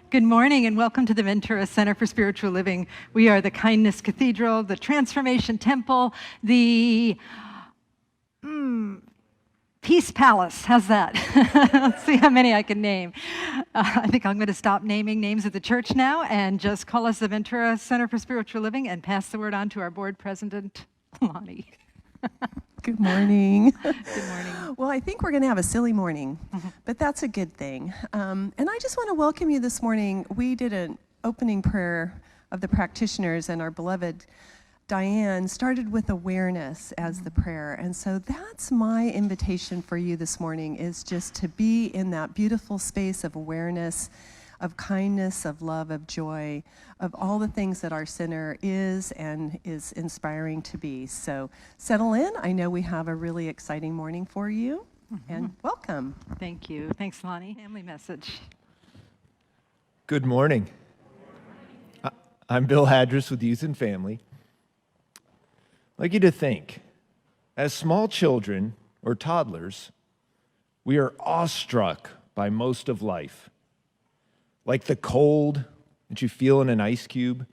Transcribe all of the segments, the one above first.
Good morning and welcome to the Ventura Center for Spiritual Living. We are the Kindness Cathedral, the Transformation Temple, the Peace Palace. How's that? Let's see how many I can name. I think I'm going to stop naming names of the church now and just call us the Ventura Center for Spiritual Living and pass the word on to our board president, Lonnie. Good morning. Good morning. Well, I think we're going to have a silly morning, but that's a good thing. And I just want to welcome you this morning. We did an opening prayer of the practitioners, and our beloved Diane started with awareness as the prayer. And so that's my invitation for you this morning, is just to be in that beautiful space of awareness, of kindness, of love, of joy, of all the things that our center is and is inspiring to be. So settle in. I know we have a really exciting morning for you, and welcome. Thank you. Thanks, Lonnie. Family message. Good morning. I'm Bill Hadris with Youth and Family. I'd like you to think, as small children or toddlers, we are awestruck by most of life. Like the cold that you feel in an ice cube,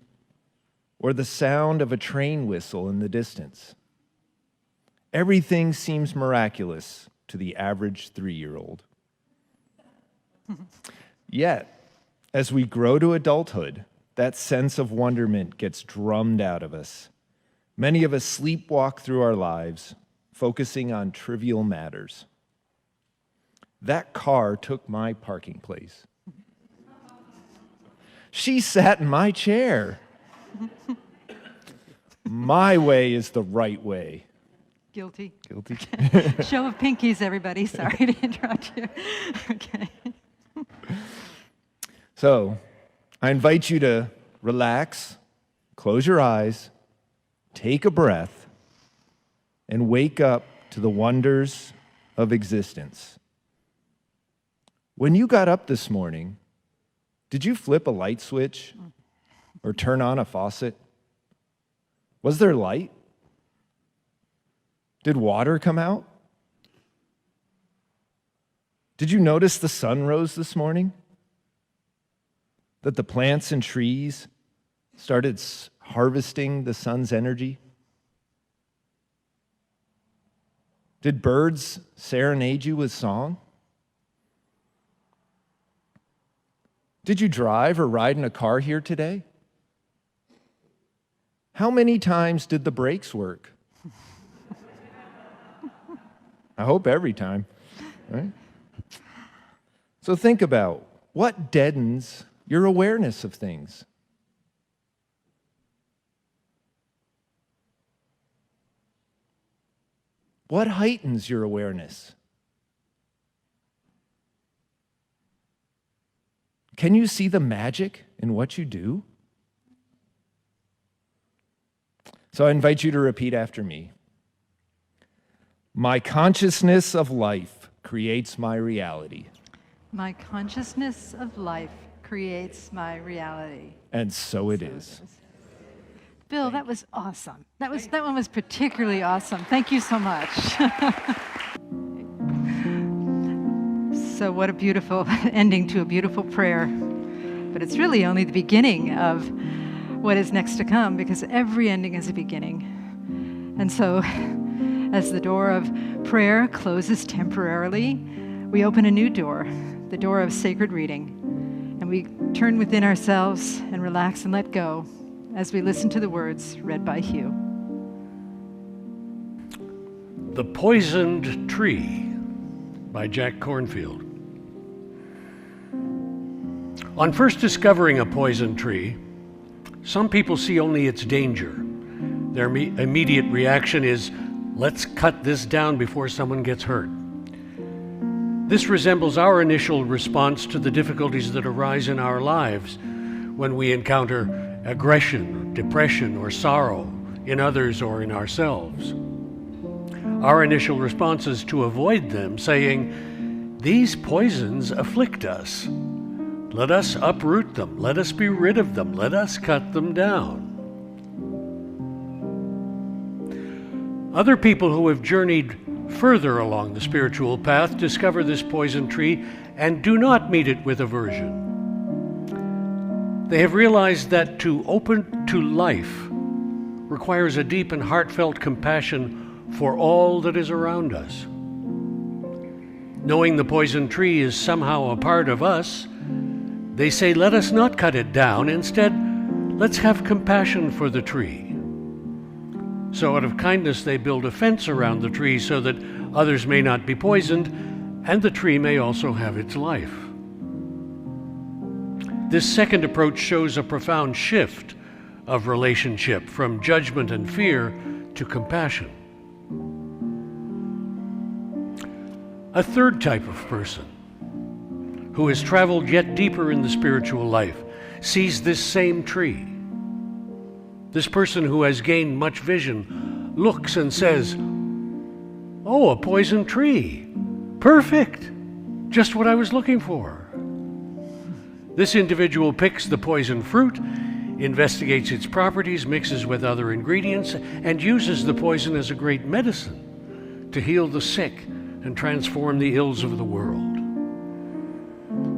or the sound of a train whistle in the distance. Everything seems miraculous to the average 3-year-old. Yet, as we grow to adulthood, that sense of wonderment gets drummed out of us. Many of us sleepwalk through our lives, focusing on trivial matters. That car took my parking place. She sat in my chair. My way is the right way. Guilty. Guilty. Show of pinkies, everybody. Sorry to interrupt you. Okay. So, I invite you to relax, close your eyes, take a breath, and wake up to the wonders of existence. When you got up this morning, did you flip a light switch or turn on a faucet? Was there light? Did water come out? Did you notice the sun rose this morning? That the plants and trees started harvesting the sun's energy? Did birds serenade you with song? Did you drive or ride in a car here today? How many times did the brakes work? I hope every time, right? So think about what deadens your awareness of things. What heightens your awareness? Can you see the magic in what you do? So I invite you to repeat after me. My consciousness of life creates my reality. My consciousness of life creates my reality. And so it is. Bill, that was awesome. That one was particularly awesome. Thank you so much. So what a beautiful ending to a beautiful prayer. But it's really only the beginning of what is next to come, because every ending is a beginning. And so as the door of prayer closes temporarily, we open a new door, the door of sacred reading. And we turn within ourselves and relax and let go as we listen to the words read by Hugh. The Poisoned Tree by Jack Cornfield. On first discovering a poison tree, some people see only its danger. Their immediate reaction is, let's cut this down before someone gets hurt. This resembles our initial response to the difficulties that arise in our lives when we encounter aggression, depression, or sorrow in others or in ourselves. our initial response is to avoid them, saying, "These poisons afflict us. Let us uproot them. Let us be rid of them. Let us cut them down." Other people who have journeyed further along the spiritual path discover this poison tree and do not meet it with aversion. They have realized that to open to life requires a deep and heartfelt compassion for all that is around us. Knowing the poison tree is somehow a part of us, they say, let us not cut it down. Instead, let's have compassion for the tree. So out of kindness, they build a fence around the tree so that others may not be poisoned, and the tree may also have its life. This second approach shows a profound shift of relationship from judgment and fear to compassion. A third type of person, who has traveled yet deeper in the spiritual life, sees this same tree. This person who has gained much vision looks and says, "Oh, a poison tree. Perfect. Just what I was looking for." This individual picks the poison fruit, investigates its properties, mixes with other ingredients, and uses the poison as a great medicine to heal the sick and transform the ills of the world.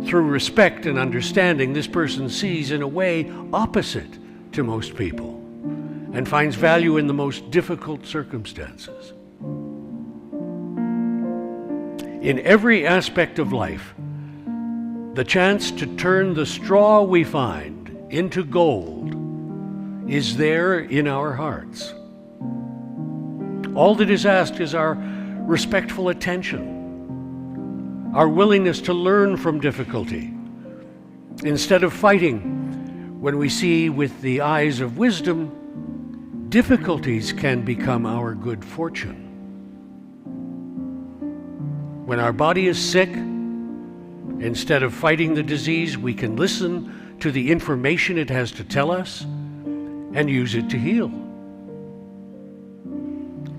Through respect and understanding, this person sees in a way opposite to most people and finds value in the most difficult circumstances. In every aspect of life, the chance to turn the straw we find into gold is there in our hearts. All that is asked is our respectful attention, our willingness to learn from difficulty. Instead of fighting, when we see with the eyes of wisdom, difficulties can become our good fortune. When our body is sick, instead of fighting the disease, we can listen to the information it has to tell us and use it to heal.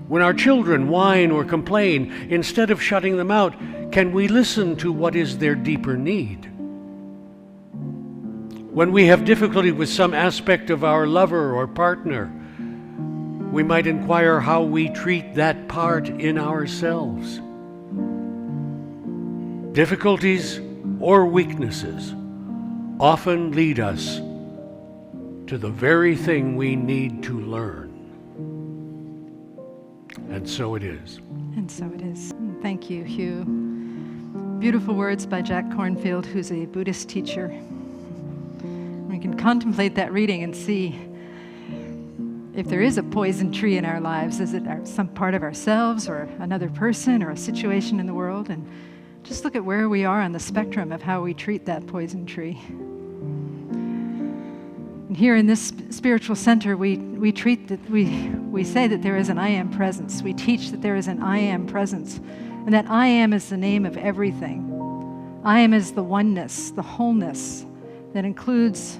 When our children whine or complain, instead of shutting them out, can we listen to what is their deeper need? When we have difficulty with some aspect of our lover or partner, we might inquire how we treat that part in ourselves. Difficulties or weaknesses often lead us to the very thing we need to learn. And so it is. And so it is. Thank you, Hugh. Beautiful words by Jack Kornfield, who's a Buddhist teacher. We can contemplate that reading and see if there is a poison tree in our lives. Is it some part of ourselves or another person or a situation in the world? And just look at where we are on the spectrum of how we treat that poison tree. And here in this spiritual center, we say that there is an I am presence. We teach that there is an I am presence, and that I am is the name of everything. I am is the oneness, the wholeness that includes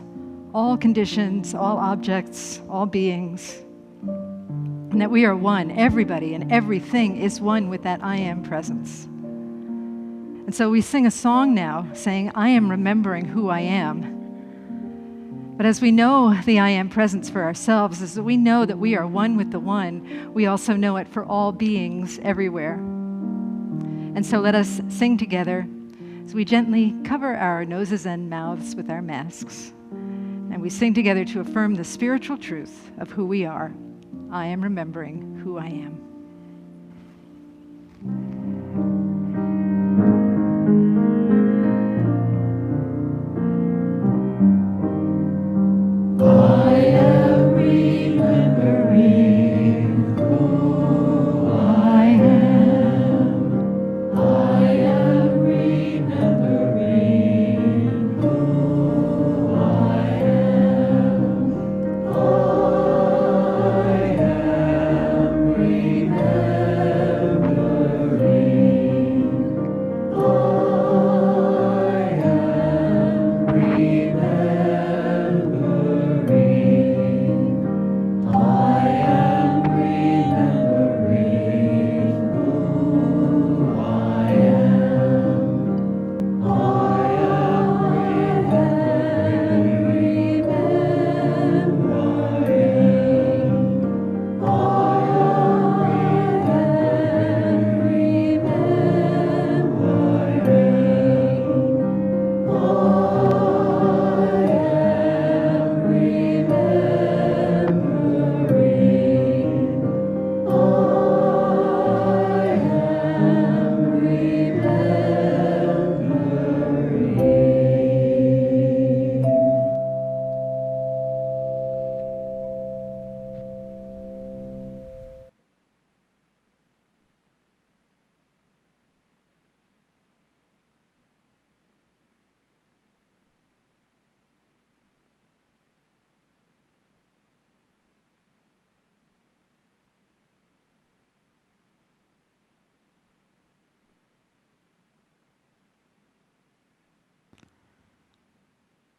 all conditions, all objects, all beings, and that we are one. Everybody and everything is one with that I am presence. And so we sing a song now saying, I am remembering who I am. But as we know the I am presence for ourselves, as we know that we are one with the one, we also know it for all beings everywhere. And so let us sing together as we gently cover our noses and mouths with our masks. And we sing together to affirm the spiritual truth of who we are. I am remembering who I am. Remembering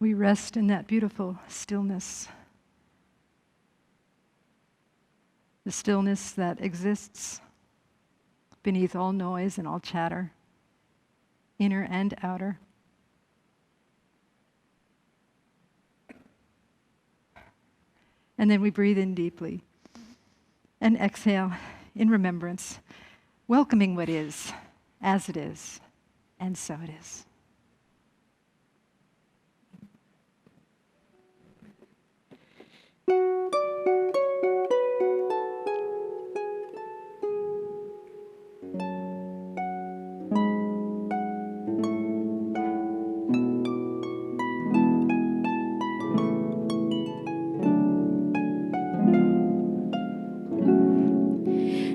We rest in that beautiful stillness. The stillness that exists beneath all noise and all chatter, inner and outer. And then we breathe in deeply and exhale in remembrance, welcoming what is, as it is, and so it is.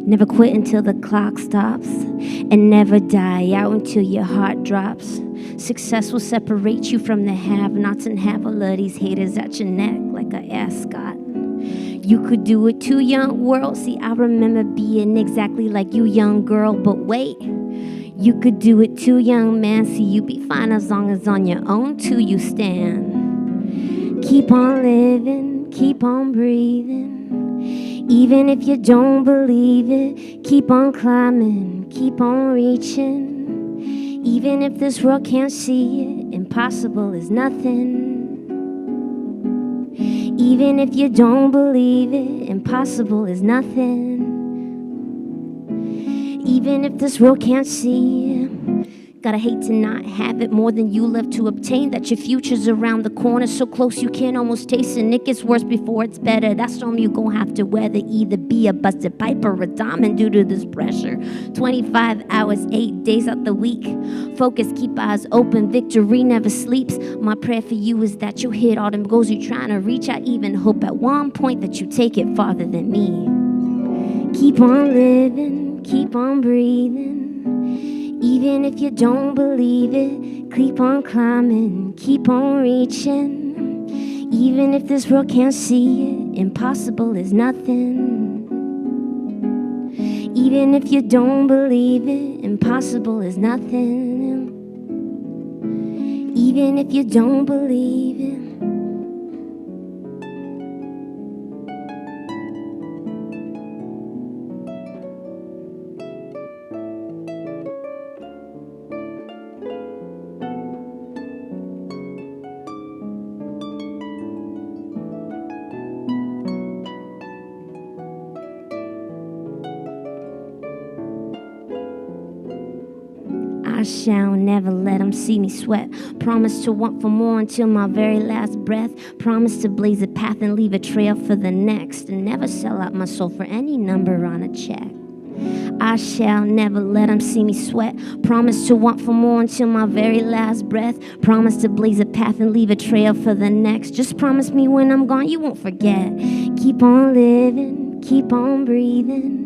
Never quit until the clock stops, and never die out until your heart drops. Success will separate you from the have-nots, and have all of these haters at your neck like an ascot. You could do it too, young world. See, I remember being exactly like you, young girl, but wait. You could do it too, young man. See, you be fine as long as on your own too you stand. Keep on living, keep on breathing. Even if you don't believe it, keep on climbing, keep on reaching. Even if this world can't see it, impossible is nothing. Even if you don't believe it, impossible is nothing. Even if this world can't see it, gotta hate to not have it, more than you love to obtain. That your future's around the corner, so close you can almost taste it. And it gets worse before it's better. That storm you gon' have to weather. Either be a busted pipe or a diamond due to this pressure. 25 hours, 8 days out the week. Focus, keep eyes open, victory never sleeps. My prayer for you is that you'll hit all them goals you're trying to reach. I even hope at one point that you take it farther than me. Keep on living, keep on breathing. Even if you don't believe it, keep on climbing, keep on reaching. Even if this world can't see it, impossible is nothing. Even if you don't believe it, impossible is nothing. Even if you don't believe it. I shall never let them see me sweat. Promise to want for more until my very last breath. Promise to blaze a path and leave a trail for the next. And never sell out my soul for any number on a check. I shall never let them see me sweat. Promise to want for more until my very last breath. Promise to blaze a path and leave a trail for the next. Just promise me when I'm gone you won't forget. Keep on living, keep on breathing.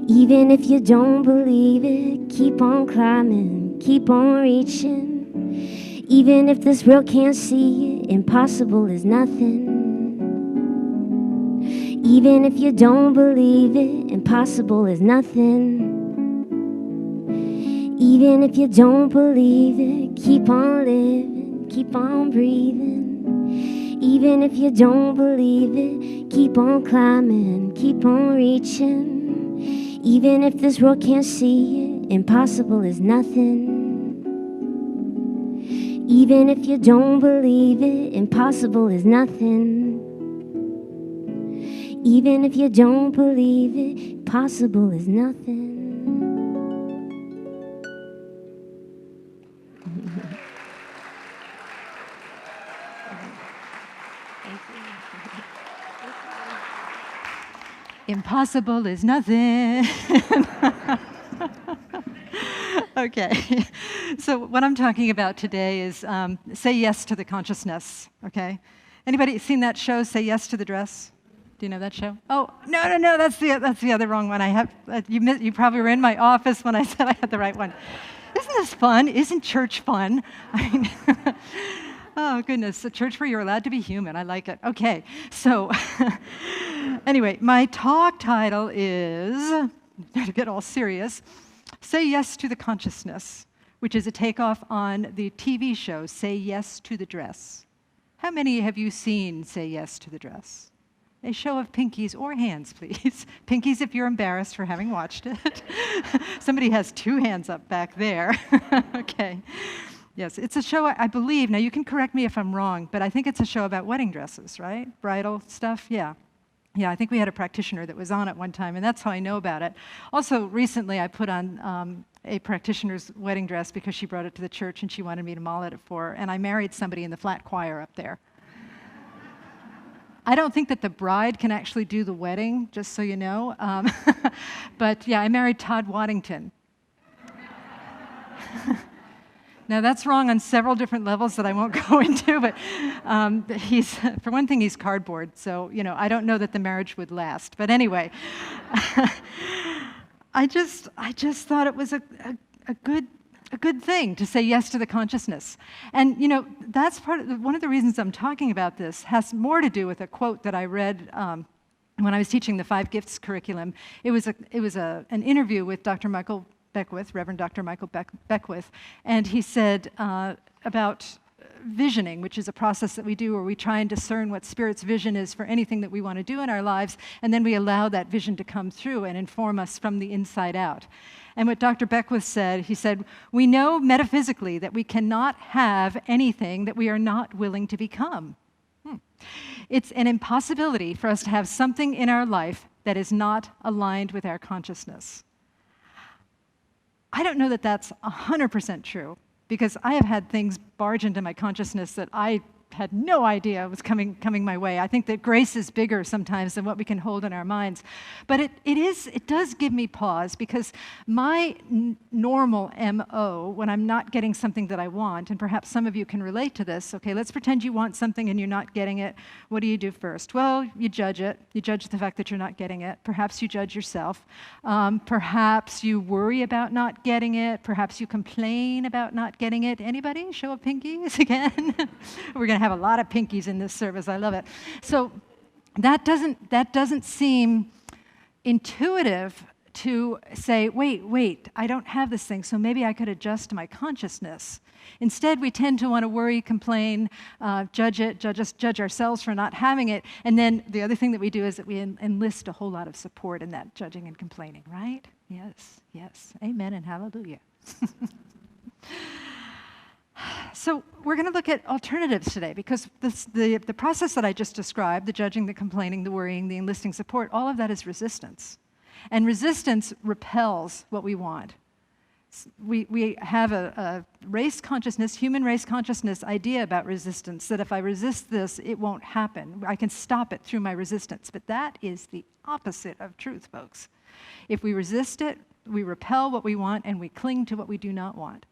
Even if you don't believe it, keep on climbing, keep on reaching. Even if this world can't see it, impossible is nothing. Even if you don't believe it, impossible is nothing. Even if you don't believe it, keep on living, keep on breathing. Even if you don't believe it, keep on climbing, keep on reaching. Even if this world can't see it, impossible is nothing. Even if you don't believe it, impossible is nothing. Even if you don't believe it, possible is nothing. Impossible is nothing. Okay, so what I'm talking about today is say yes to the consciousness, okay? Anybody seen that show, Say Yes to the Dress? Do you know that show? Oh, no, that's the other wrong one. I have, you probably were in my office when I said I had the right one. Isn't this fun? Isn't church fun? I mean, oh, goodness, a church where you're allowed to be human. I like it. Okay, so anyway, my talk title is, to get all serious, Say Yes to the Consciousness, which is a takeoff on the TV show, Say Yes to the Dress. How many have you seen say yes to the dress? A show of pinkies or hands, please. Pinkies if you're embarrassed for having watched it. Somebody has 2 hands up back there. Okay. Yes, it's a show, I believe, now you can correct me if I'm wrong, but I think it's a show about wedding dresses, right? Bridal stuff, yeah. Yeah, I think we had a practitioner that was on it one time, and that's how I know about it. Also, recently I put on a practitioner's wedding dress because she brought it to the church and she wanted me to model it for her, and I married somebody in the flat choir up there. I don't think that the bride can actually do the wedding, just so you know. But yeah, I married Todd Waddington. Now that's wrong on several different levels that I won't go into, but he's, for one thing, he's cardboard, so I don't know that the marriage would last. But anyway, I just thought it was a good thing to say yes to the consciousness. And that's one of the reasons I'm talking about this has more to do with a quote that I read when I was teaching the 5 Gifts curriculum. It was an interview with Dr. Michael Beckwith, Reverend Dr. Michael Beckwith, and he said about visioning, which is a process that we do where we try and discern what Spirit's vision is for anything that we want to do in our lives, and then we allow that vision to come through and inform us from the inside out. And what Dr. Beckwith said, he said, we know metaphysically that we cannot have anything that we are not willing to become. It's an impossibility for us to have something in our life that is not aligned with our consciousness. I don't know that that's 100% true, because I have had things barge into my consciousness that I had no idea was coming my way. I think that grace is bigger sometimes than what we can hold in our minds. But it does give me pause, because my normal MO, when I'm not getting something that I want, and perhaps some of you can relate to this, okay, let's pretend you want something and you're not getting it. What do you do first? Well, you judge it. You judge the fact that you're not getting it. Perhaps you judge yourself. Perhaps you worry about not getting it. Perhaps you complain about not getting it. Anybody? Show of pinkies again. We're going to have a lot of pinkies in this service. I love it. So that doesn't seem intuitive to say, wait, I don't have this thing, so maybe I could adjust my consciousness. Instead, we tend to want to worry, complain, judge ourselves for not having it, and then the other thing that we do is that we enlist a whole lot of support in that judging and complaining, right? Yes. Amen and hallelujah. So we're going to look at alternatives today, because the process that I just described, the judging, the complaining, the worrying, the enlisting support, all of that is resistance. And resistance repels what we want. We have a race consciousness, human race consciousness idea about resistance, that if I resist this, it won't happen. I can stop it through my resistance. But that is the opposite of truth, folks. If we resist it, we repel what we want and we cling to what we do not want.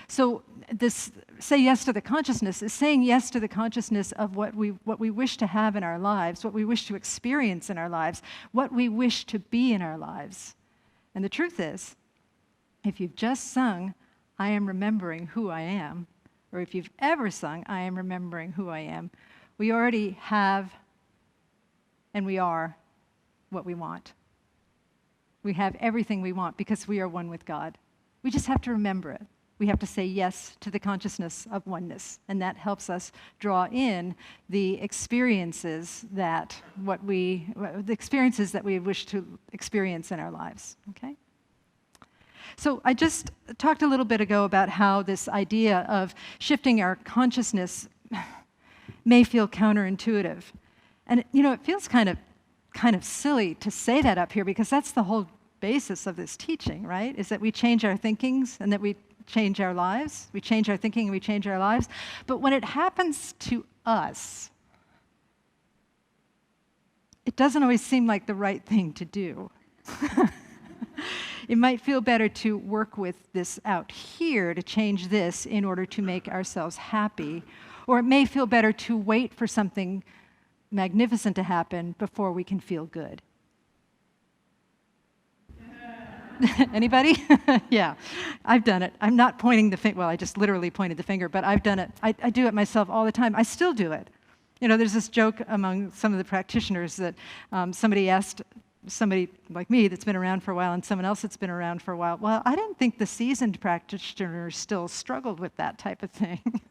So this say yes to the consciousness is saying yes to the consciousness of what we wish to have in our lives, what we wish to experience in our lives, what we wish to be in our lives. And the truth is, if you've just sung, I am remembering who I am, or if you've ever sung, I am remembering who I am, we already have and we are what we want. We have everything we want because we are one with God. We just have to remember it. We have to say yes to the consciousness of oneness, and that helps us draw in the experiences that we wish to experience in our lives. Okay? So I just talked a little bit ago about how this idea of shifting our consciousness may feel counterintuitive, and it feels kind of silly to say that up here, because that's the whole basis of this teaching, right? Is that we change our thinkings and that we change our lives. We change our thinking and we change our lives. But when it happens to us, it doesn't always seem like the right thing to do. It might feel better to work with this out here, to change this in order to make ourselves happy. Or it may feel better to wait for something magnificent to happen before we can feel good. Anybody? Yeah, I've done it. I'm not pointing the finger. Well, I just literally pointed the finger, but I've done it. I do it myself all the time. I still do it. There's this joke among some of the practitioners that somebody asked somebody like me that's been around for a while and someone else that's been around for a while, well, I didn't think the seasoned practitioners still struggled with that type of thing.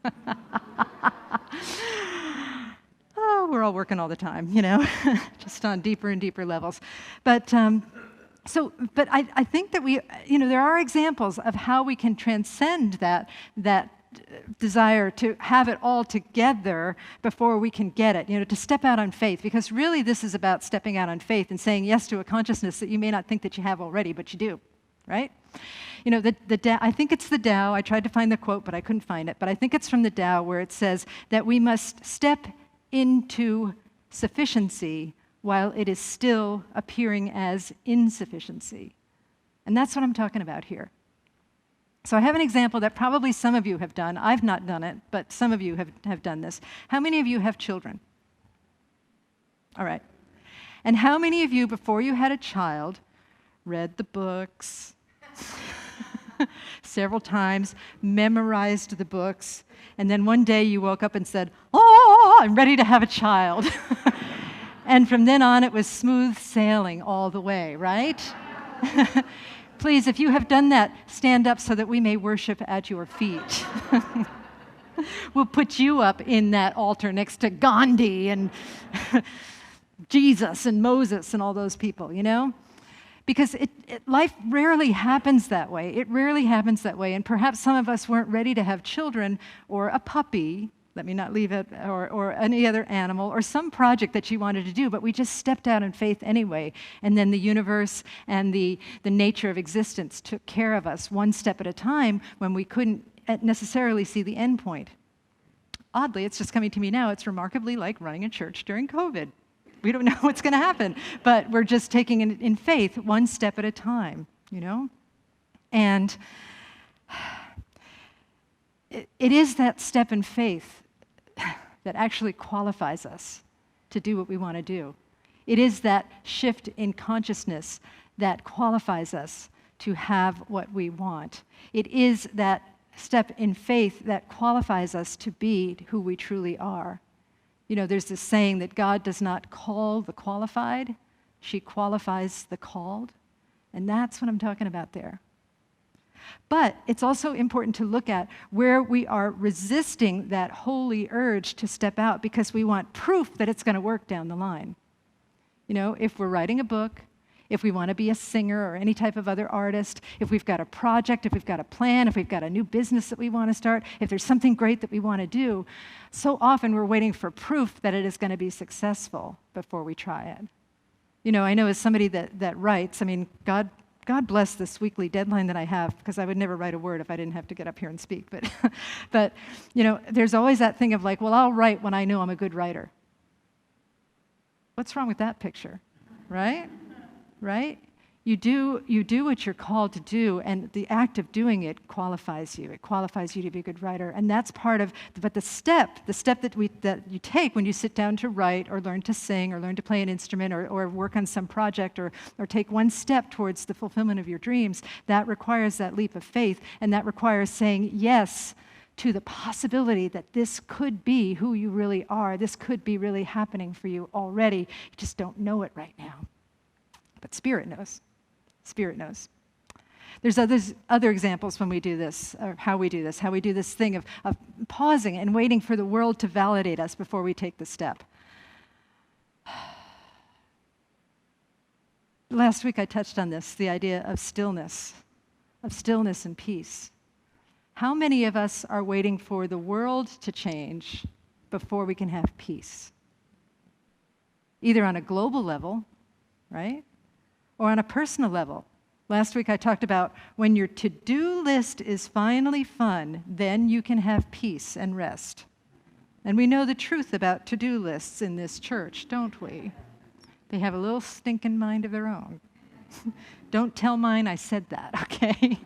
oh, we're all working all the time, just on deeper and deeper levels. But I think that there are examples of how we can transcend that desire to have it all together before we can get it, to step out on faith, because really this is about stepping out on faith and saying yes to a consciousness that you may not think that you have already, but you do, right? I think it's the Tao. I tried to find the quote, but I couldn't find it. But I think it's from the Tao where it says that we must step into sufficiency while it is still appearing as insufficiency. And that's what I'm talking about here. So I have an example that probably some of you have done. I've not done it, but some of you have done this. How many of you have children? All right. And how many of you, before you had a child, read the books several times, memorized the books, and then one day you woke up and said, oh, I'm ready to have a child. And from then on, it was smooth sailing all the way, right? Please, if you have done that, stand up so that we may worship at your feet. We'll put you up in that altar next to Gandhi and Jesus and Moses and all those people, Because life rarely happens that way. It rarely happens that way. And perhaps some of us weren't ready to have children or a puppy, let me not leave it, or any other animal, or some project that you wanted to do, but we just stepped out in faith anyway. And then the universe and the nature of existence took care of us one step at a time when we couldn't necessarily see the end point. Oddly, it's just coming to me now, it's remarkably like running a church during COVID. We don't know what's going to happen, but we're just taking it in faith one step at a time, And it is that step in faith that actually qualifies us to do what we want to do. It is that shift in consciousness that qualifies us to have what we want. It is that step in faith that qualifies us to be who we truly are. There's this saying that God does not call the qualified, she qualifies the called. And that's what I'm talking about there. But it's also important to look at where we are resisting that holy urge to step out because we want proof that it's going to work down the line. If we're writing a book, if we want to be a singer or any type of other artist, if we've got a project, if we've got a plan, if we've got a new business that we want to start, if there's something great that we want to do, so often we're waiting for proof that it is going to be successful before we try it. I know as somebody that writes, God bless this weekly deadline that I have, because I would never write a word if I didn't have to get up here and speak. But there's always that thing of like, well, I'll write when I know I'm a good writer. What's wrong with that picture, right? Right? You do what you're called to do, and the act of doing it qualifies you. It qualifies you to be a good writer, and that's part of. But the step that you take when you sit down to write, or learn to sing, or learn to play an instrument, or work on some project, or take one step towards the fulfillment of your dreams, that requires that leap of faith, and that requires saying yes to the possibility that this could be who you really are. This could be really happening for you already. You just don't know it right now. But Spirit knows. Spirit knows. There's other examples when we do this, or how we do this thing of pausing and waiting for the world to validate us before we take the step. Last week I touched on this, the idea of stillness and peace. How many of us are waiting for the world to change before we can have peace? Either on a global level, right? Or on a personal level. Last week I talked about when your to-do list is finally fun, then you can have peace and rest. And we know the truth about to-do lists in this church, don't we? They have a little stinking mind of their own. Don't tell mine I said that, okay?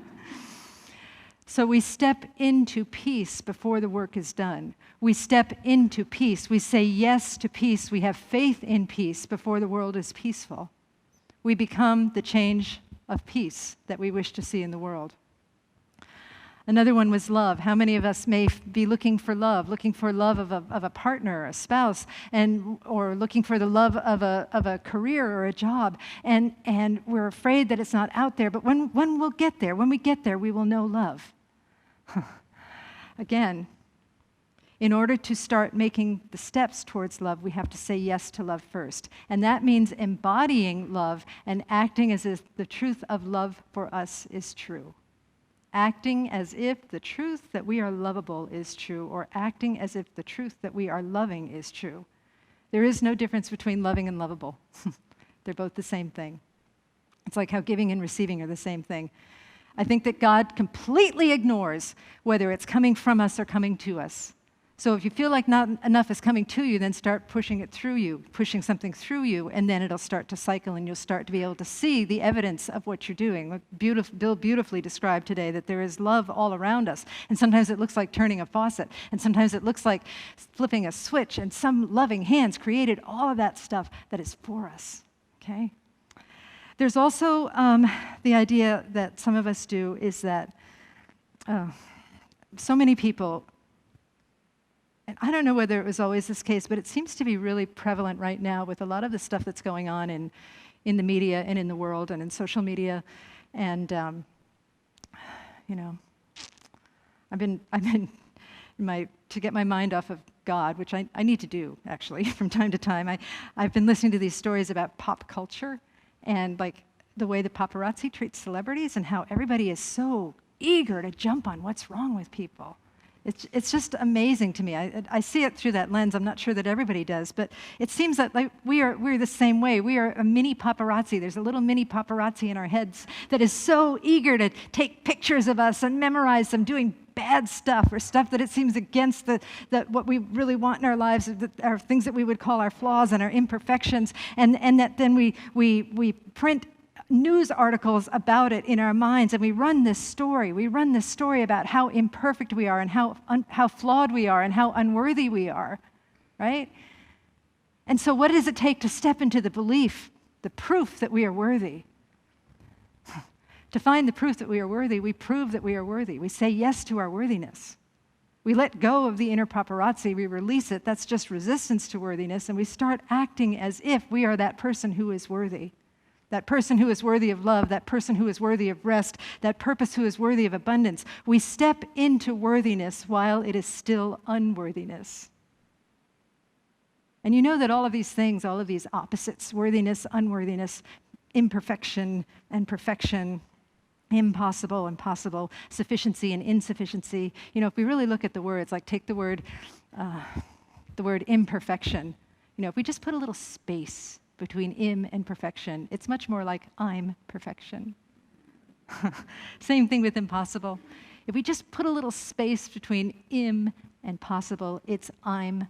So we step into peace before the work is done. We step into peace. We say yes to peace. We have faith in peace before the world is peaceful. We become the change of peace that we wish to see in the world. Another one was love. How many of us may be looking for love of a partner, a spouse, or looking for the love of a career or a job, and we're afraid that it's not out there, but when we get there, we will know love. Again, In order to start making the steps towards love, we have to say yes to love first. And that means embodying love and acting as if the truth of love for us is true. Acting as if the truth that we are lovable is true, or acting as if the truth that we are loving is true. There is no difference between loving and lovable. They're both the same thing. It's like how giving and receiving are the same thing. I think that God completely ignores whether it's coming from us or coming to us. So if you feel like not enough is coming to you, then start pushing it through you, pushing something through you, and then it'll start to cycle, and you'll start to be able to see the evidence of what you're doing. Bill beautifully described today that there is love all around us, and sometimes it looks like turning a faucet, and sometimes it looks like flipping a switch, and some loving hands created all of that stuff that is for us, okay? There's also the idea that some of us do is that so many people, and I don't know whether it was always this case, but it seems to be really prevalent right now with a lot of the stuff that's going on in the media and in the world and in social media. And, you know, I've been to get my mind off of God, which I need to do, actually, from time to time. I've been listening to these stories about pop culture and, like, the way the paparazzi treats celebrities and how everybody is so eager to jump on what's wrong with people. It's just amazing to me. I see it through that lens. I'm not sure that everybody does, but it seems that like we're the same way. We are a mini paparazzi. There's a little mini paparazzi in our heads that is so eager to take pictures of us and memorize them doing bad stuff or stuff that it seems against what we really want in our lives, that are things that we would call our flaws and our imperfections, and that then we print news articles about it in our minds, and we run this story. We run this story about how imperfect we are and how flawed we are and how unworthy we are, right? And so what does it take to step into the belief, the proof that we are worthy? To find the proof that we are worthy, we prove that we are worthy. We say yes to our worthiness. We let go of the inner paparazzi. We release it. That's just resistance to worthiness, and we start acting as if we are that person who is worthy. That person who is worthy of love, that person who is worthy of rest, that purpose who is worthy of abundance. We step into worthiness while it is still unworthiness. And you know that all of these things, all of these opposites, worthiness, unworthiness, imperfection and perfection, impossible and possible, sufficiency and insufficiency. You know, if we really look at the words, like take the word imperfection, you know, if we just put a little space between im and perfection, it's much more like I'm perfection. Same thing with impossible. If we just put a little space between im and possible, it's I'm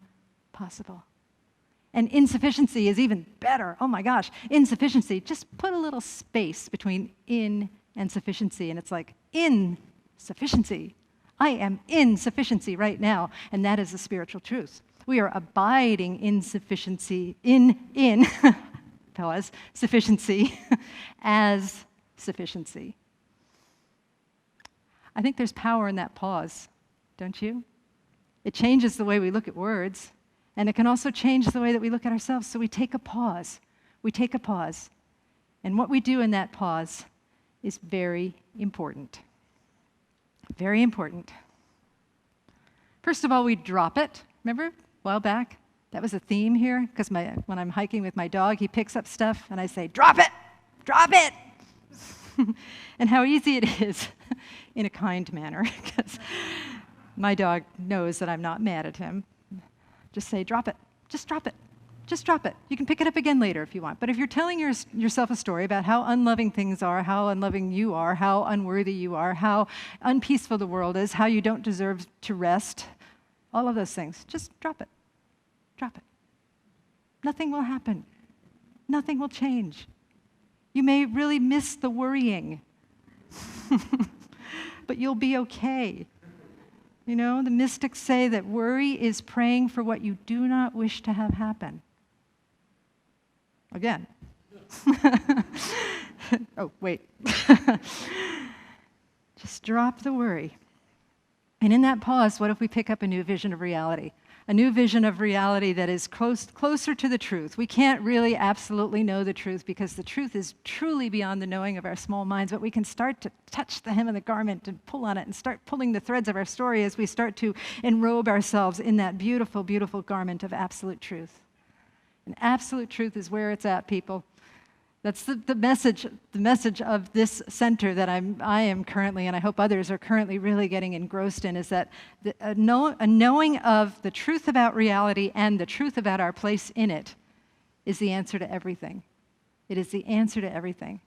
possible. And insufficiency is even better. Oh my gosh, insufficiency, just put a little space between in and sufficiency, and it's like insufficiency. I am in sufficiency right now, and that is a spiritual truth. We are abiding in sufficiency, pause, sufficiency as sufficiency. I think there's power in that pause, don't you? It changes the way we look at words, and it can also change the way that we look at ourselves. So we take a pause. We take a pause. And what we do in that pause is very important. Very important. First of all, we drop it. Remember a while back? That was a theme here, because when I'm hiking with my dog, he picks up stuff, and I say, drop it! Drop it! And how easy it is in a kind manner, because my dog knows that I'm not mad at him. Just say, drop it. Just drop it. Just drop it. You can pick it up again later if you want. But if you're telling yourself a story about how unloving things are, how unloving you are, how unworthy you are, how unpeaceful the world is, how you don't deserve to rest, all of those things, just drop it. Drop it. Nothing will happen. Nothing will change. You may really miss the worrying, but you'll be okay. You know, the mystics say that worry is praying for what you do not wish to have happen. Again. Oh, wait. Just drop the worry. And in that pause, what if we pick up a new vision of reality? a new vision of reality that is closer to the truth. We can't really absolutely know the truth because the truth is truly beyond the knowing of our small minds, but we can start to touch the hem of the garment and pull on it and start pulling the threads of our story as we start to enrobe ourselves in that beautiful, beautiful garment of absolute truth. And absolute truth is where it's at, people. That's the message of this center that I am currently, and I hope others are currently really getting engrossed in, is that a knowing of the truth about reality and the truth about our place in it is the answer to everything. It is the answer to everything.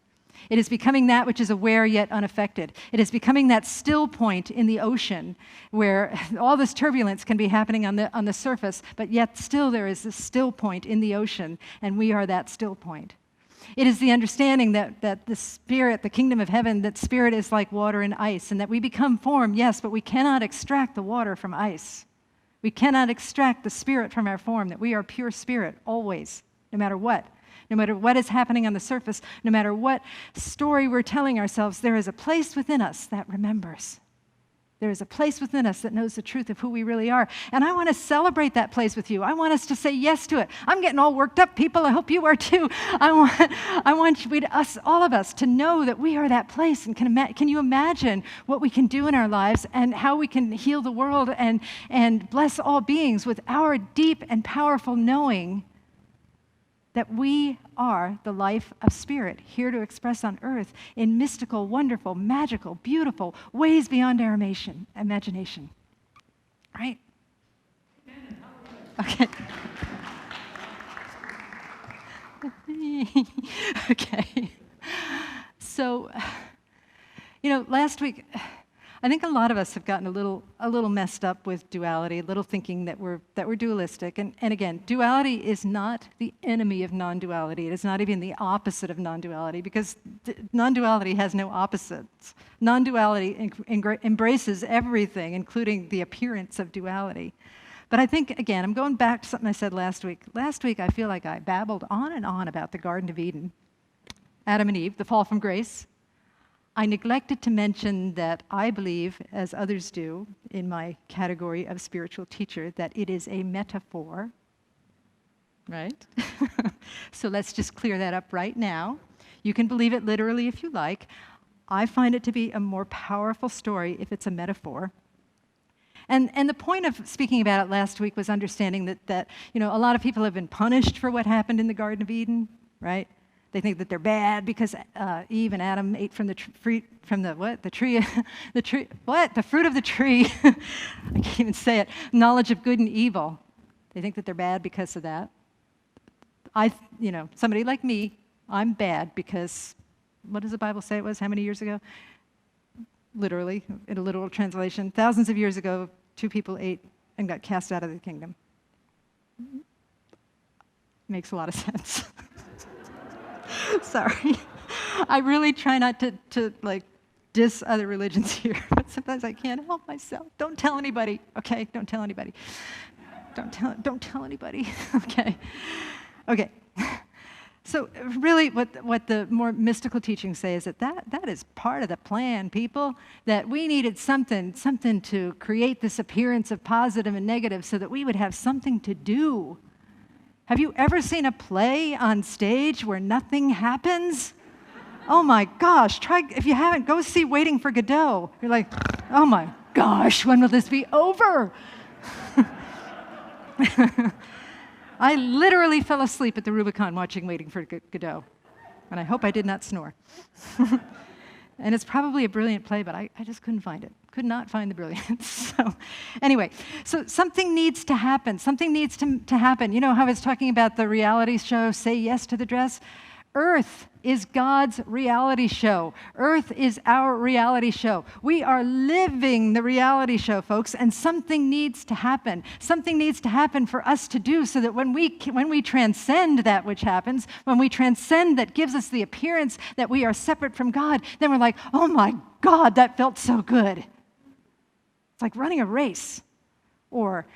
It is becoming that which is aware yet unaffected. It is becoming that still point in the ocean where all this turbulence can be happening on the surface, but yet still there is this still point in the ocean, and we are that still point. It is the understanding that the spirit, the kingdom of heaven, that spirit is like water and ice, and that we become form, yes, but we cannot extract the water from ice. We cannot extract the spirit from our form, that we are pure spirit always, no matter what. No matter what is happening on the surface, no matter what story we're telling ourselves, there is a place within us that remembers. There is a place within us that knows the truth of who we really are. And I want to celebrate that place with you. I want us to say yes to it. I'm getting all worked up, people. I hope you are too. I want us, all of us, to know that we are that place. And can you imagine what we can do in our lives and how we can heal the world and bless all beings with our deep and powerful knowing that we are the life of spirit, here to express on earth in mystical, wonderful, magical, beautiful ways beyond our imagination. Right? Okay. Okay. So, last week, I think a lot of us have gotten a little messed up with duality, a little thinking that we're dualistic. And again, duality is not the enemy of non-duality. It is not even the opposite of non-duality, because non-duality has no opposites. Non-duality embraces everything, including the appearance of duality. But I think, again, I'm going back to something I said last week. Last week, I feel like I babbled on and on about the Garden of Eden, Adam and Eve, the fall from grace. I neglected to mention that I believe, as others do, in my category of spiritual teacher, that it is a metaphor, right? So let's just clear that up right now. You can believe it literally if you like. I find it to be a more powerful story if it's a metaphor. And the point of speaking about it last week was understanding that a lot of people have been punished for what happened in the Garden of Eden, right? They think that they're bad because Eve and Adam ate from the fruit of the tree. I can't even say it. Knowledge of good and evil. They think that they're bad because of that. Somebody like me, I'm bad because, what does the Bible say it was? How many years ago? Literally, in a literal translation, thousands of years ago, 2 people ate and got cast out of the kingdom. Makes a lot of sense. Sorry. I really try not to diss other religions here, but sometimes I can't help myself. Don't tell anybody, okay? Don't tell anybody. Don't tell anybody, okay? Okay. So really what the more mystical teachings say is that is part of the plan, people, that we needed something to create this appearance of positive and negative so that we would have something to do. Have you ever seen a play on stage where nothing happens? Oh my gosh, if you haven't, go see Waiting for Godot. You're like, oh my gosh, when will this be over? I literally fell asleep at the Rubicon watching Waiting for Godot, and I hope I did not snore. And it's probably a brilliant play, but I just couldn't find it. Could not find the brilliance. So anyway, so something needs to happen. Something needs to happen. You know how I was talking about the reality show, Say Yes to the Dress? Earth is God's reality show. Earth is our reality show. We are living the reality show, folks, and something needs to happen. Something needs to happen for us to do so that when we transcend that which happens, when we transcend that gives us the appearance that we are separate from God, then we're like, oh my God, that felt so good. It's like running a race or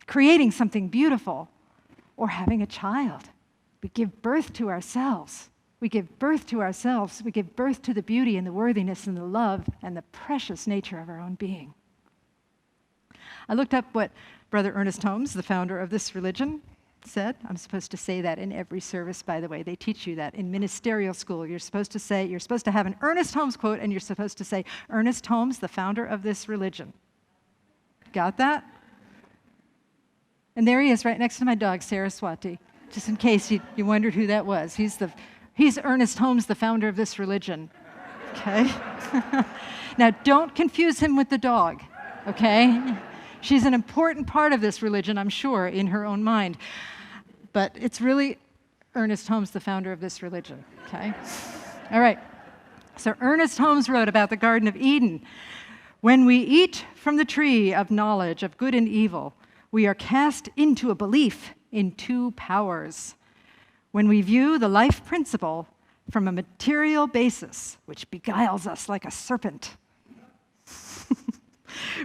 creating something beautiful or having a child. We give birth to ourselves. We give birth to ourselves. We give birth to the beauty and the worthiness and the love and the precious nature of our own being. I looked up what Brother Ernest Holmes, the founder of this religion, said. I'm supposed to say that in every service, by the way. They teach you that in ministerial school. You're supposed to have an Ernest Holmes quote, and you're supposed to say, Ernest Holmes, the founder of this religion. Got that? And there he is, right next to my dog, Saraswati, just in case you wondered who that was. He's Ernest Holmes, the founder of this religion. Okay? Now, don't confuse him with the dog, okay? She's an important part of this religion, I'm sure, in her own mind. But it's really Ernest Holmes, the founder of this religion, okay? All right. So Ernest Holmes wrote about the Garden of Eden. When we eat from the tree of knowledge of good and evil, we are cast into a belief in two powers. When we view the life principle from a material basis, which beguiles us like a serpent,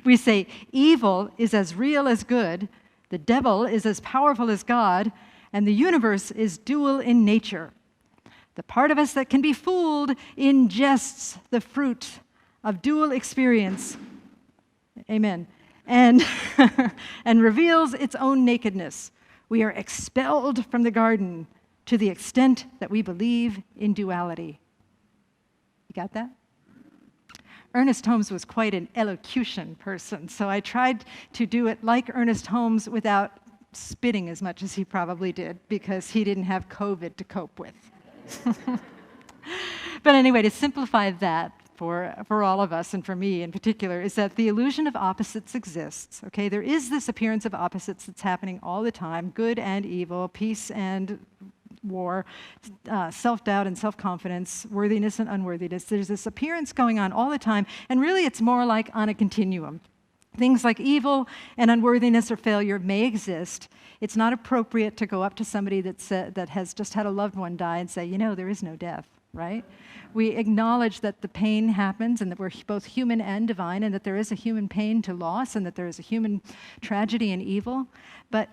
we say evil is as real as good, the devil is as powerful as God, and the universe is dual in nature. The part of us that can be fooled ingests the fruit of dual experience, amen, and, and reveals its own nakedness. We are expelled from the garden to the extent that we believe in duality. You got that? Ernest Holmes was quite an elocution person, so I tried to do it like Ernest Holmes without spitting as much as he probably did, because he didn't have COVID to cope with. But anyway, to simplify that for all of us, and for me in particular, is that the illusion of opposites exists, okay? There is this appearance of opposites that's happening all the time, good and evil, peace and war, self-doubt and self-confidence, worthiness and unworthiness. There's this appearance going on all the time, and really it's more like on a continuum. Things like evil and unworthiness or failure may exist. It's not appropriate to go up to somebody that has just had a loved one die and say, there is no death, right? We acknowledge that the pain happens and that we're both human and divine, and that there is a human pain to loss, and that there is a human tragedy and evil. But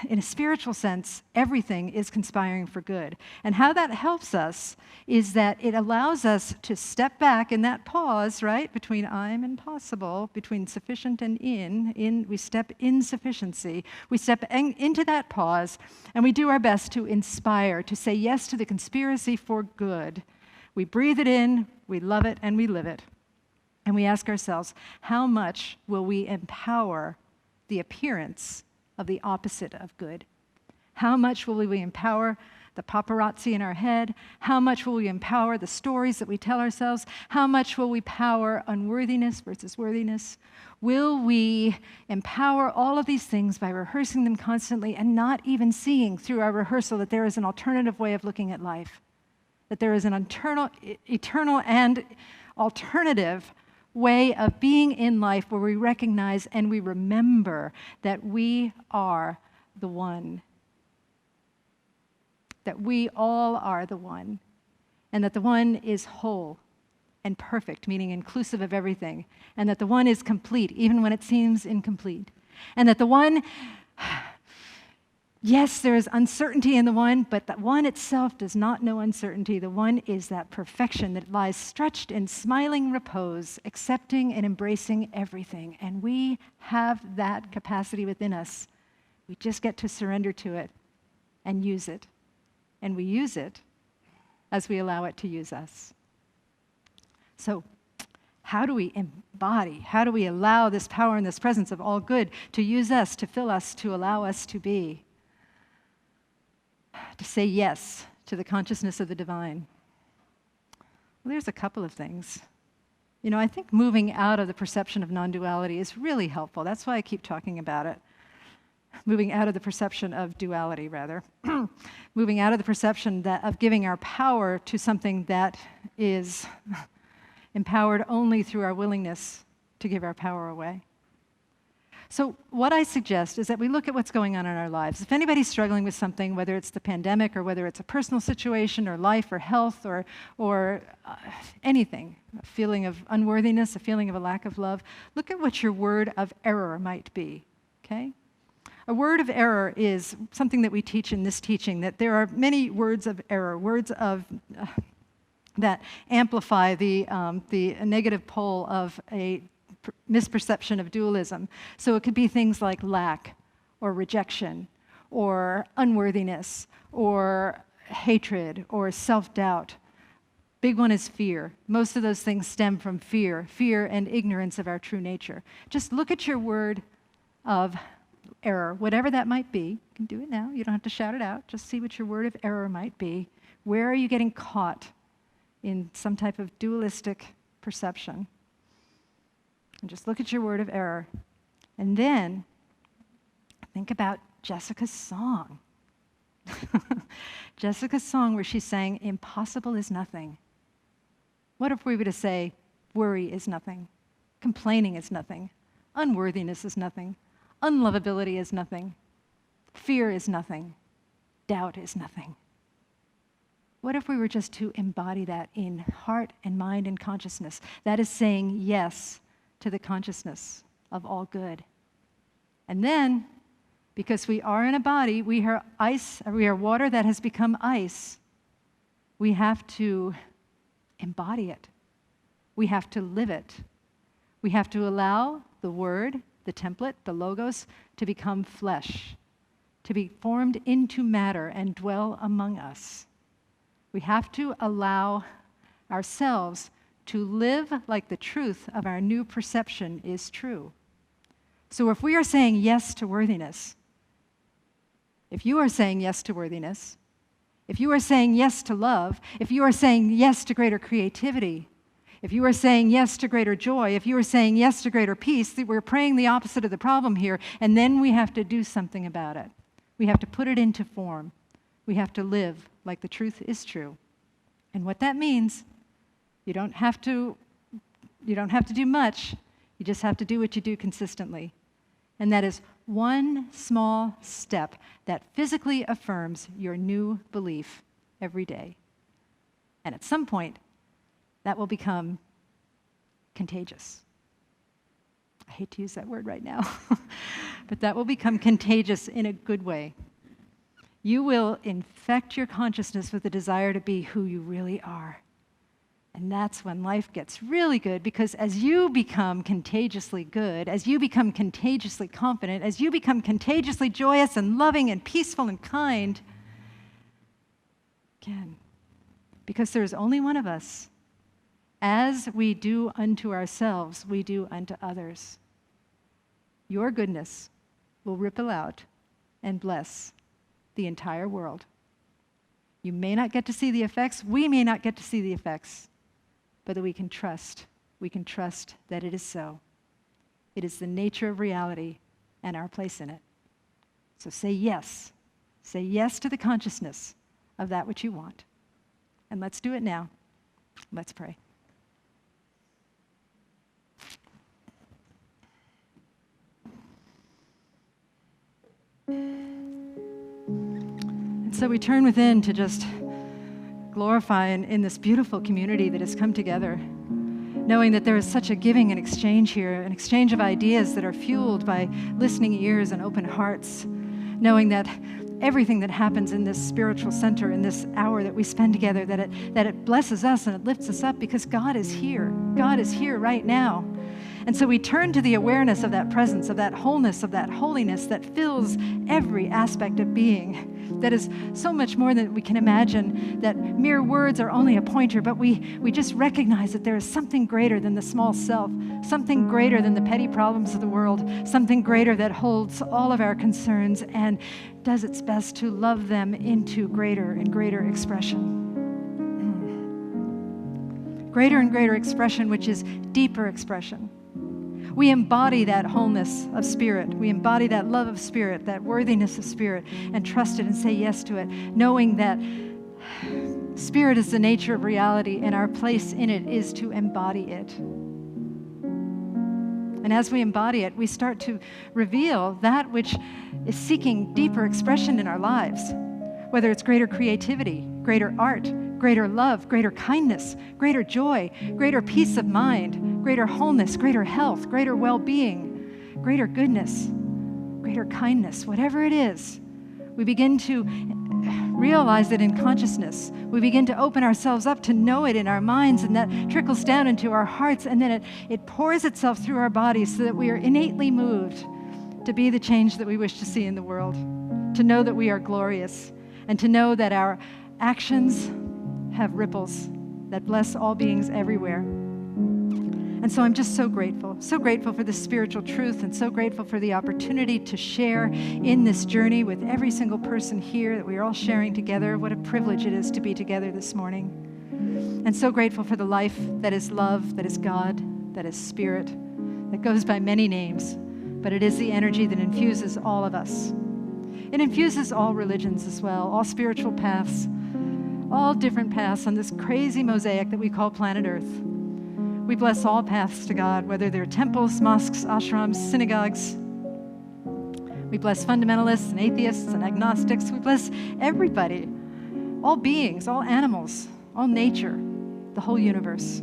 in a spiritual sense, everything is conspiring for good. And how that helps us is that it allows us to step back in that pause, right, between I'm and possible, between sufficient and in. We step in sufficiency. We step into that pause, and we do our best to inspire, to say yes to the conspiracy for good. We breathe it in, we love it, and we live it. And we ask ourselves, how much will we empower the appearance of the opposite of good? How much will we empower the paparazzi in our head? How much will we empower the stories that we tell ourselves? How much will we power unworthiness versus worthiness? Will we empower all of these things by rehearsing them constantly and not even seeing through our rehearsal that there is an alternative way of looking at life? That there is an eternal and alternative way of being in life where we recognize and we remember that we are the one. That we all are the one. And that the one is whole and perfect, meaning inclusive of everything. And that the one is complete, even when it seems incomplete. And that the one, yes, there is uncertainty in the one, but the one itself does not know uncertainty. The one is that perfection that lies stretched in smiling repose, accepting and embracing everything. And we have that capacity within us. We just get to surrender to it and use it. And we use it as we allow it to use us. So, how do we embody, how do we allow this power and this presence of all good to use us, to fill us, to allow us to be? To say yes to the consciousness of the divine? Well, there's a couple of things. I think moving out of the perception of non-duality is really helpful. That's why I keep talking about it. Moving out of the perception of duality, rather. Moving out of the perception of giving our power to something that is empowered only through our willingness to give our power away. So what I suggest is that we look at what's going on in our lives. If anybody's struggling with something, whether it's the pandemic or whether it's a personal situation or life or health or anything, a feeling of unworthiness, a feeling of a lack of love, look at what your word of error might be, okay? A word of error is something that we teach in this teaching, that there are many words of error, words of that amplify the negative pole of a misperception of dualism. So it could be things like lack or rejection or unworthiness or hatred or self-doubt. Big one is fear. Most of those things stem from fear and ignorance of our true nature. Just look at your word of error, whatever that might be. You can do it now. You don't have to shout it out. Just see what your word of error might be. Where are you getting caught in some type of dualistic perception? And just look at your word of error. And then think about Jessica's song. Jessica's song where she's saying, impossible is nothing. What if we were to say, worry is nothing, complaining is nothing, unworthiness is nothing, unlovability is nothing, fear is nothing, doubt is nothing? What if we were just to embody that in heart and mind and consciousness? That is saying yes to the consciousness of all good. And then, because we are in a body, we are water that has become ice. We have to embody it. We have to live it. We have to allow the word, the template, the logos, to become flesh, to be formed into matter and dwell among us. We have to allow ourselves to live like the truth of our new perception is true. So if we are saying yes to worthiness, if you are saying yes to worthiness, if you are saying yes to love, if you are saying yes to greater creativity, if you are saying yes to greater joy, if you are saying yes to greater peace, we're praying the opposite of the problem here, and then we have to do something about it. We have to put it into form. We have to live like the truth is true. And what that means, you don't have to do much. You just have to do what you do consistently. And that is one small step that physically affirms your new belief every day. And at some point, that will become contagious. I hate to use that word right now, but that will become contagious in a good way. You will infect your consciousness with the desire to be who you really are. And that's when life gets really good, because as you become contagiously good, as you become contagiously confident, as you become contagiously joyous and loving and peaceful and kind, again, because there is only one of us, as we do unto ourselves, we do unto others. Your goodness will ripple out and bless the entire world. You may not get to see the effects, we may not get to see the effects, but that we can trust that it is so. It is the nature of reality and our place in it. So say yes. Say yes to the consciousness of that which you want. And let's do it now. Let's pray. And so we turn within to just glorify in this beautiful community that has come together, knowing that there is such a giving and exchange here, an exchange of ideas that are fueled by listening ears and open hearts, knowing that everything that happens in this spiritual center, in this hour that we spend together, that it blesses us and it lifts us up because God is here. God is here right now. And so we turn to the awareness of that presence, of that wholeness, of that holiness that fills every aspect of being, that is so much more than we can imagine, that mere words are only a pointer, but we just recognize that there is something greater than the small self, something greater than the petty problems of the world, something greater that holds all of our concerns and does its best to love them into greater and greater expression. Greater and greater expression, which is deeper expression. We embody that wholeness of spirit. We embody that love of spirit, that worthiness of spirit, and trust it and say yes to it, knowing that spirit is the nature of reality and our place in it is to embody it. And as we embody it, we start to reveal that which is seeking deeper expression in our lives, whether it's greater creativity, greater art, greater love, greater kindness, greater joy, greater peace of mind, greater wholeness, greater health, greater well-being, greater goodness, greater kindness, whatever it is. We begin to realize it in consciousness. We begin to open ourselves up to know it in our minds, and that trickles down into our hearts, and then it pours itself through our bodies so that we are innately moved to be the change that we wish to see in the world, to know that we are glorious, and to know that our actions have ripples that bless all beings everywhere. And so I'm just so grateful for the spiritual truth, and so grateful for the opportunity to share in this journey with every single person here that we are all sharing together. What a privilege it is to be together this morning. And so grateful for the life that is love, that is God, that is spirit, that goes by many names, but it is the energy that infuses all of us. It infuses all religions as well, all spiritual paths, all different paths on this crazy mosaic that we call planet Earth. We bless all paths to God, whether they're temples, mosques, ashrams, synagogues. We bless fundamentalists and atheists and agnostics. We bless everybody, all beings, all animals, all nature, the whole universe.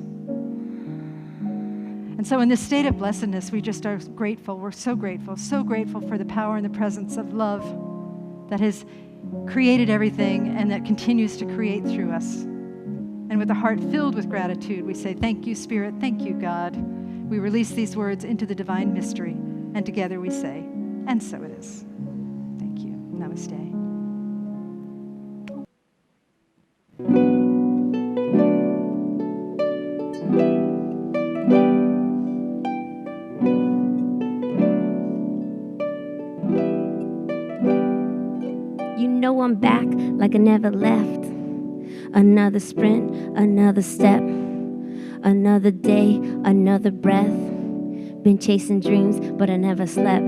And so in this state of blessedness, we just are grateful. We're so grateful for the power and the presence of love that has created everything and that continues to create through us. And with a heart filled with gratitude, we say, thank you, Spirit, thank you, God. We release these words into the divine mystery, and together we say, and so it is. Thank you. Namaste. You know I'm back like I never left. Another sprint, another step, another day, another breath. Been chasing dreams, but I never slept.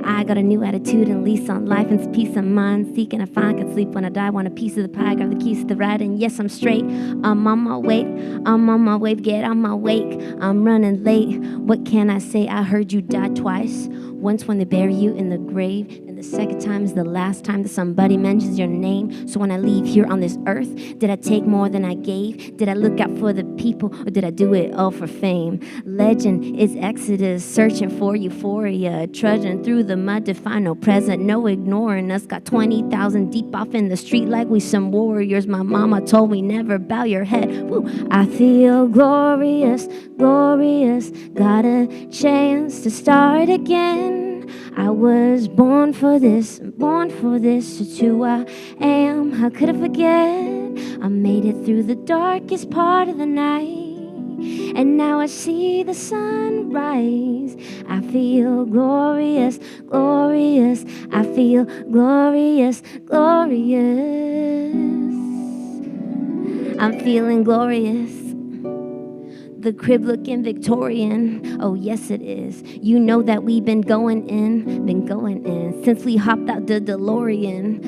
I got a new attitude and lease on life and peace of mind. Seeking a find, can sleep when I die. Want a piece of the pie, grab the keys to the ride. And yes, I'm straight. I'm on my wave, get on my wake. I'm running late. What can I say? I heard you die twice. Once when they bury you in the grave, and the second time is the last time that somebody mentions your name. So when I leave here on this earth, did I take more than I gave? Did I look out for the people, or did I do it all for fame? Legend is Exodus, searching for euphoria, trudging through the mud to find no present, no ignoring us. Got 20,000 deep off in the street like we some warriors. My mama told me never bow your head. Woo. I feel glorious, glorious. Got a chance to start again. I was born for this, it's who I am. How could I forget? I made it through the darkest part of the night, and now I see the sunrise. I feel glorious, glorious. I feel glorious, glorious. I'm feeling glorious. The crib looking Victorian, oh yes it is. You know that we've been going in, since we hopped out the DeLorean,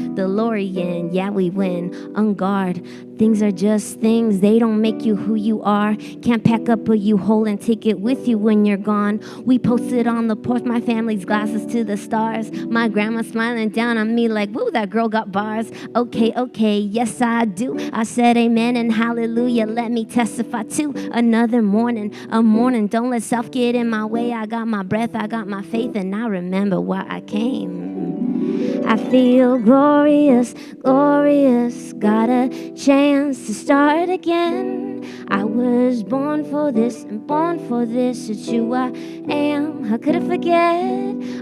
yeah we win, on guard. Things are just things, they don't make you who you are. Can't pack up a U-Haul and take it with you when you're gone. We posted on the porch, my family's glasses to the stars. My grandma smiling down on me like, woo, that girl got bars. Okay, yes I do. I said amen and hallelujah, let me testify to another morning, a morning. Don't let self get in my way. I got my breath, I got my faith, and I remember why I came. I feel glorious, glorious. Got a chance to start again. I was born for this and born for this. It's who I am. How could I forget?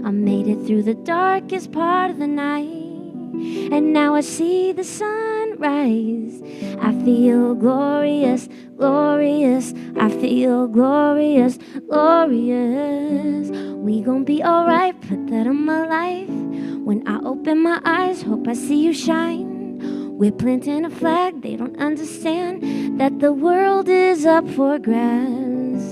I made it through the darkest part of the night, and now I see the sunrise. I feel glorious, glorious. I feel glorious, glorious. We gon' be alright, put that on my life. When I open my eyes, hope I see you shine. We're planting a flag, they don't understand that the world is up for grabs.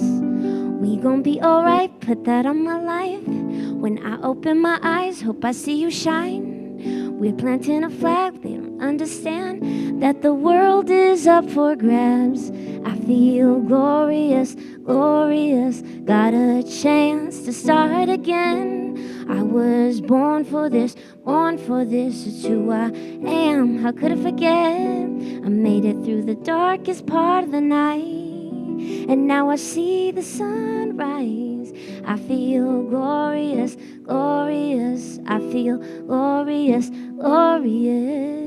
We gon' be alright, put that on my life. When I open my eyes, hope I see you shine. We're planting a flag, they don't understand that the world is up for grabs. I feel glorious, glorious. Got a chance to start again. I was born for this, it's who I am. How could I forget? I made it through the darkest part of the night, and now I see the sunrise. I feel glorious, glorious. I feel glorious, glorious.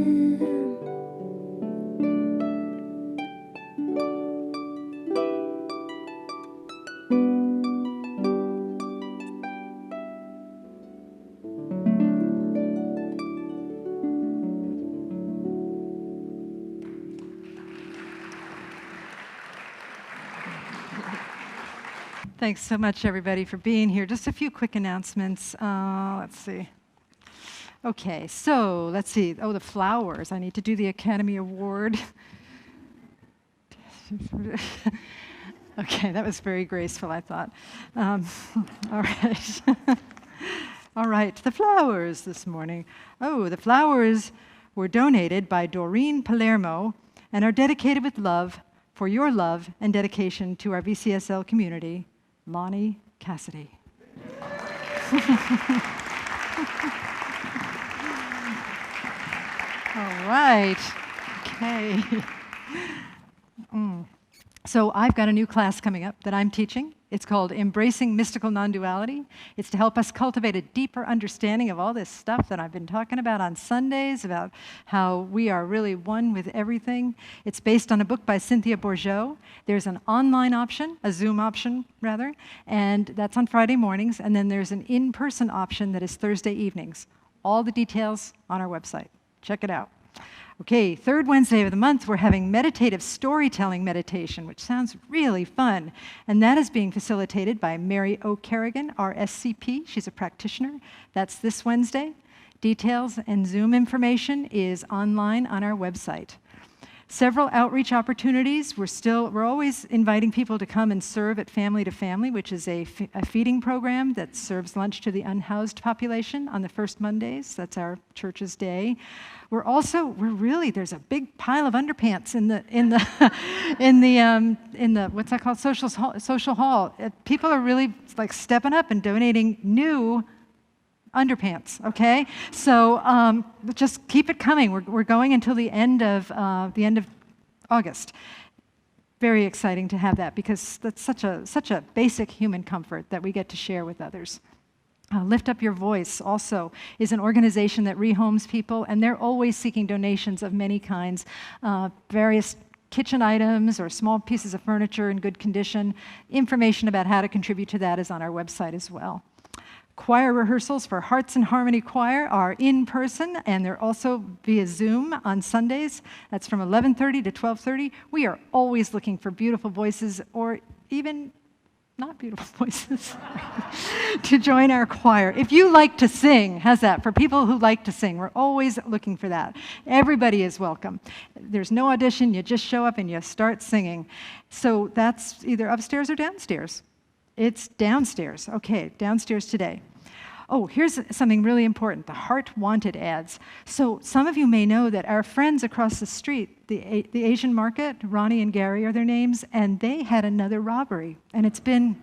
Thanks so much, everybody, for being here. Just a few quick announcements. Let's see. Okay, so let's see. Oh, the flowers. I need to do the Academy Award. Okay, that was very graceful, I thought. All right. All right, the flowers this morning. Oh, the flowers were donated by Doreen Palermo and are dedicated with love for your love and dedication to our VCSL community, Lonnie Cassidy. All right. Okay. So I've got a new class coming up that I'm teaching. It's called Embracing Mystical Non-Duality. It's to help us cultivate a deeper understanding of all this stuff that I've been talking about on Sundays, about how we are really one with everything. It's based on a book by Cynthia Bourgeault. There's an online option, a Zoom option, rather, and that's on Friday mornings. And then there's an in-person option that is Thursday evenings. All the details on our website. Check it out. Okay, third Wednesday of the month, we're having meditative storytelling meditation, which sounds really fun. And that is being facilitated by Mary O'Kerrigan, our SCP. She's a practitioner. That's this Wednesday. Details and Zoom information is online on our website. Several outreach opportunities. We're always inviting people to come and serve at Family to Family, which is a feeding program that serves lunch to the unhoused population on the first Mondays. That's our church's day. There's a big pile of underpants in the what's that called, social hall. People are really like stepping up and donating new underpants, okay? So just keep it coming. We're going until the end of August. Very exciting to have that because that's such a basic human comfort that we get to share with others. Lift Up Your Voice also is an organization that rehomes people, and they're always seeking donations of many kinds, various kitchen items or small pieces of furniture in good condition. Information about how to contribute to that is on our website as well. Choir rehearsals for Hearts in Harmony Choir are in person, and they're also via Zoom on Sundays. That's from 11:30 to 12:30. We are always looking for beautiful voices, or even not beautiful voices, to join our choir. If you like to sing, how's that? For people who like to sing, we're always looking for that. Everybody is welcome. There's no audition. You just show up and you start singing. So that's either upstairs or downstairs. It's downstairs. Okay, downstairs today. Oh, here's something really important, the Heart Wanted ads. So some of you may know that our friends across the street, the Asian market, Ronnie and Gary are their names, and they had another robbery. And it's been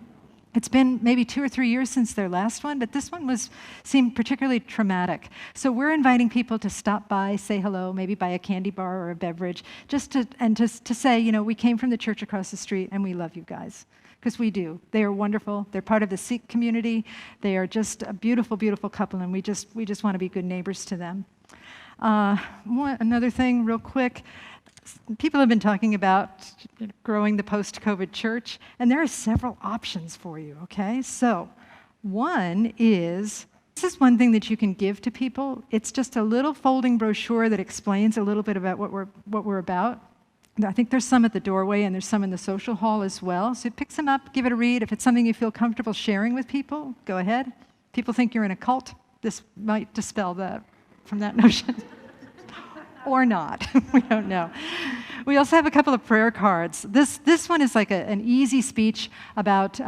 maybe 2 or 3 years since their last one, but this one seemed particularly traumatic. So we're inviting people to stop by, say hello, maybe buy a candy bar or a beverage, just to say, you know, we came from the church across the street and we love you guys. Because we do. They are wonderful. They're part of the Sikh community. They are just a beautiful, beautiful couple, and we just want to be good neighbors to them. Another thing, real quick. People have been talking about growing the post-COVID church, and there are several options for you, okay? So one is, this is one thing that you can give to people. It's just a little folding brochure that explains a little bit about what we're about. I think there's some at the doorway, and there's some in the social hall as well. So pick some up, give it a read. If it's something you feel comfortable sharing with people, go ahead. People think you're in a cult. This might dispel that from that notion. Or not. We don't know. We also have a couple of prayer cards. This one is like an easy speech about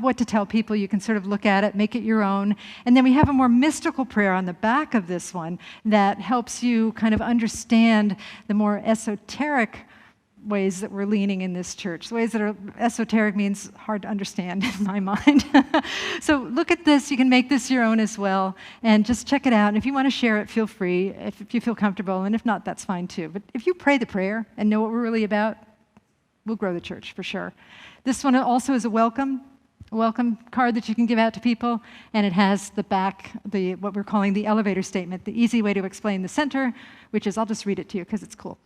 what to tell people. You can sort of look at it, make it your own. And then we have a more mystical prayer on the back of this one that helps you kind of understand the more esoteric ways that we're leaning in this church. The ways that are esoteric means hard to understand in my mind. So look at this. You can make this your own as well, and just check it out. And if you want to share it, feel free, if you feel comfortable. And if not, that's fine too. But if you pray the prayer and know what we're really about, we'll grow the church for sure. This one also is a welcome. a welcome card that you can give out to people, and it has the back, what we're calling the elevator statement, the easy way to explain the center, which is, I'll just read it to you because it's cool.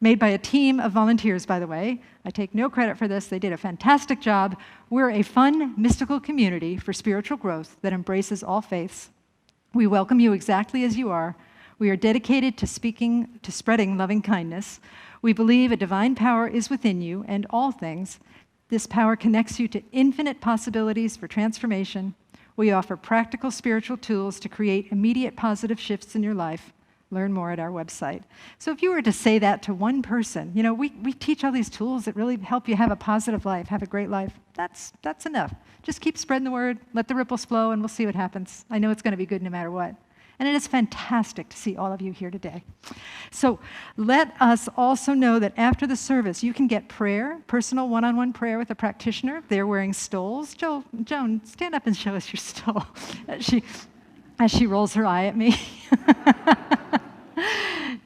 Made by a team of volunteers, by the way. I take no credit for this. They did a fantastic job. We're a fun, mystical community for spiritual growth that embraces all faiths. We welcome you exactly as you are. We are dedicated to spreading loving kindness. We believe a divine power is within you and all things. This power connects you to infinite possibilities for transformation. We offer practical spiritual tools to create immediate positive shifts in your life. Learn more at our website. So if you were to say that to one person, you know, we teach all these tools that really help you have a positive life, have a great life. That's enough. Just keep spreading the word, let the ripples flow, and we'll see what happens. I know it's going to be good no matter what. And it is fantastic to see all of you here today. So let us also know that after the service, you can get prayer, personal one-on-one prayer with a practitioner. They're wearing stoles. Joan, stand up and show us your stole. As she rolls her eye at me.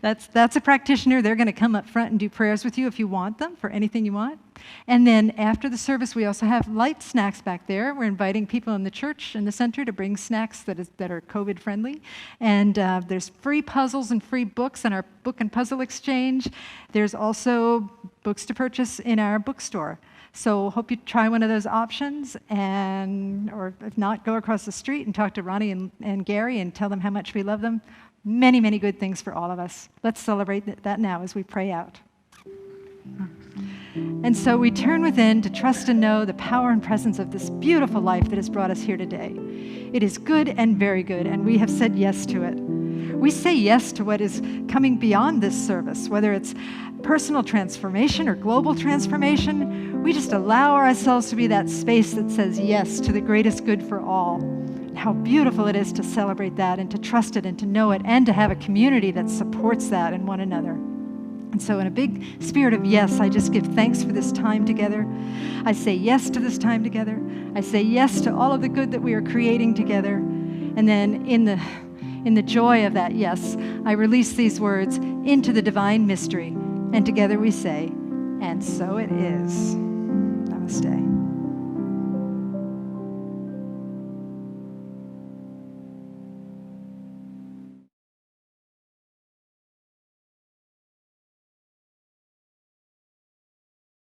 That's a practitioner. They're going to come up front and do prayers with you if you want them, for anything you want. And then after the service, we also have light snacks back there. We're inviting people in the church and the center to bring snacks that are COVID-friendly. And there's free puzzles and free books in our book and puzzle exchange. There's also books to purchase in our bookstore. So hope you try one of those options, or if not, go across the street and talk to Ronnie and Gary and tell them how much we love them. Many, many good things for all of us. Let's celebrate that now as we pray out. And so we turn within to trust and know the power and presence of this beautiful life that has brought us here today. It is good and very good, and we have said yes to it. We say yes to what is coming beyond this service, whether it's personal transformation or global transformation. We just allow ourselves to be that space that says yes to the greatest good for all. And how beautiful it is to celebrate that and to trust it and to know it and to have a community that supports that in one another. And so in a big spirit of yes, I just give thanks for this time together. I say yes to this time together. I say yes to all of the good that we are creating together. And then in the joy of that yes, I release these words into the divine mystery. And together we say, and so it is. Namaste.